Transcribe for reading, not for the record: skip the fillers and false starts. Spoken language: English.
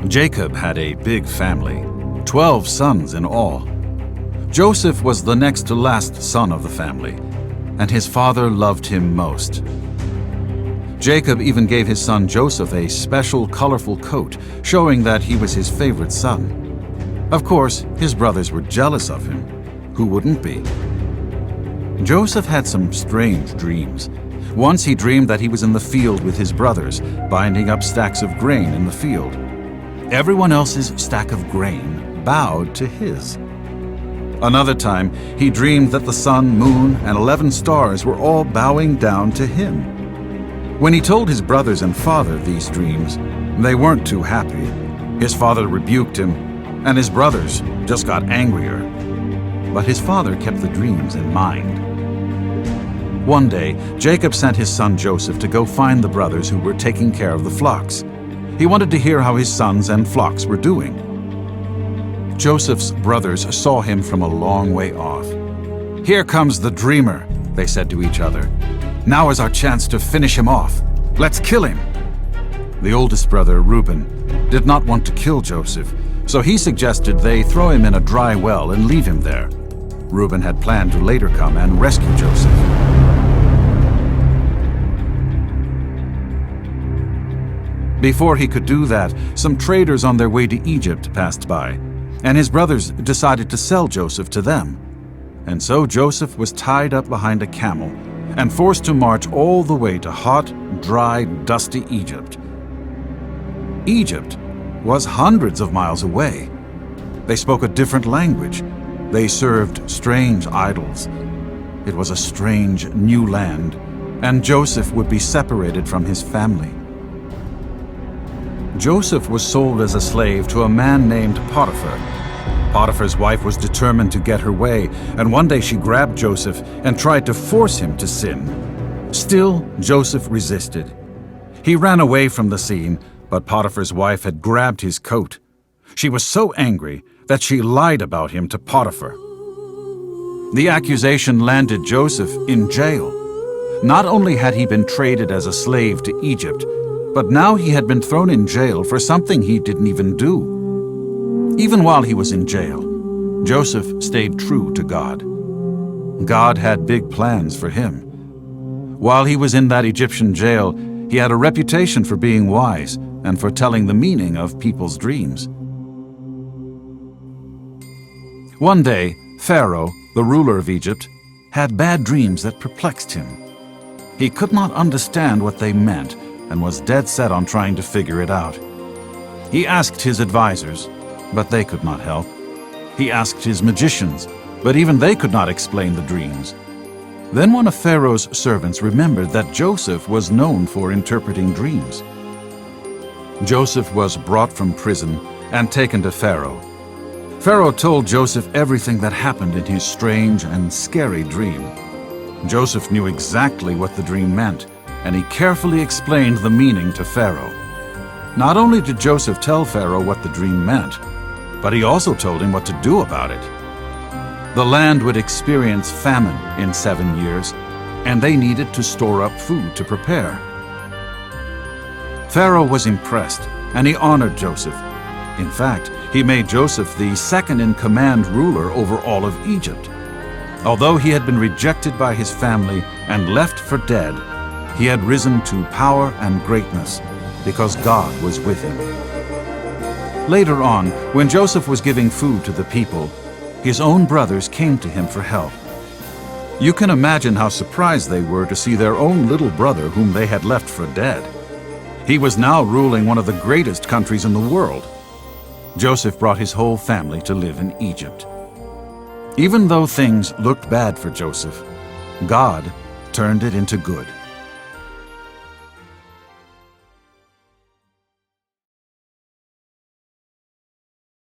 Jacob had a big family, 12 sons in all. Joseph was the next to last son of the family, and his father loved him most. Jacob even gave his son Joseph a special colorful coat, showing that he was his favorite son. Of course, his brothers were jealous of him. Who wouldn't be? Joseph had some strange dreams. Once he dreamed that he was in the field with his brothers, binding up stacks of grain in the field. Everyone else's stack of grain bowed to his. Another time, he dreamed that the sun, moon, and 11 stars were all bowing down to him. When he told his brothers and father these dreams, they weren't too happy. His father rebuked him, and his brothers just got angrier. But his father kept the dreams in mind. One day, Jacob sent his son Joseph to go find the brothers who were taking care of the flocks. He wanted to hear how his sons and flocks were doing. Joseph's brothers saw him from a long way off. "Here comes the dreamer," they said to each other. "Now is our chance to finish him off. Let's kill him." The oldest brother, Reuben, did not want to kill Joseph, so he suggested they throw him in a dry well and leave him there. Reuben had planned to later come and rescue Joseph. Before he could do that, some traders on their way to Egypt passed by, and his brothers decided to sell Joseph to them. And so Joseph was tied up behind a camel and forced to march all the way to hot, dry, dusty Egypt. Egypt was hundreds of miles away. They spoke a different language. They served strange idols. It was a strange new land, and Joseph would be separated from his family. Joseph was sold as a slave to a man named Potiphar. Potiphar's wife was determined to get her way, and one day she grabbed Joseph and tried to force him to sin. Still, Joseph resisted. He ran away from the scene, but Potiphar's wife had grabbed his coat. She was so angry that she lied about him to Potiphar. The accusation landed Joseph in jail. Not only had he been traded as a slave to Egypt, but now he had been thrown in jail for something he didn't even do. Even while he was in jail, Joseph stayed true to God. God had big plans for him. While he was in that Egyptian jail, he had a reputation for being wise and for telling the meaning of people's dreams. One day, Pharaoh, the ruler of Egypt, had bad dreams that perplexed him. He could not understand what they meant and was dead set on trying to figure it out. He asked his advisors, but they could not help. He asked his magicians, but even they could not explain the dreams. Then one of Pharaoh's servants remembered that Joseph was known for interpreting dreams. Joseph was brought from prison and taken to Pharaoh. Pharaoh told Joseph everything that happened in his strange and scary dream. Joseph knew exactly what the dream meant, and he carefully explained the meaning to Pharaoh. Not only did Joseph tell Pharaoh what the dream meant, but he also told him what to do about it. The land would experience famine in 7 years, and they needed to store up food to prepare. Pharaoh was impressed, and he honored Joseph. In fact, he made Joseph the second-in-command ruler over all of Egypt. Although he had been rejected by his family and left for dead, he had risen to power and greatness because God was with him. Later on, when Joseph was giving food to the people, his own brothers came to him for help. You can imagine how surprised they were to see their own little brother whom they had left for dead. He was now ruling one of the greatest countries in the world. Joseph brought his whole family to live in Egypt. Even though things looked bad for Joseph, God turned it into good.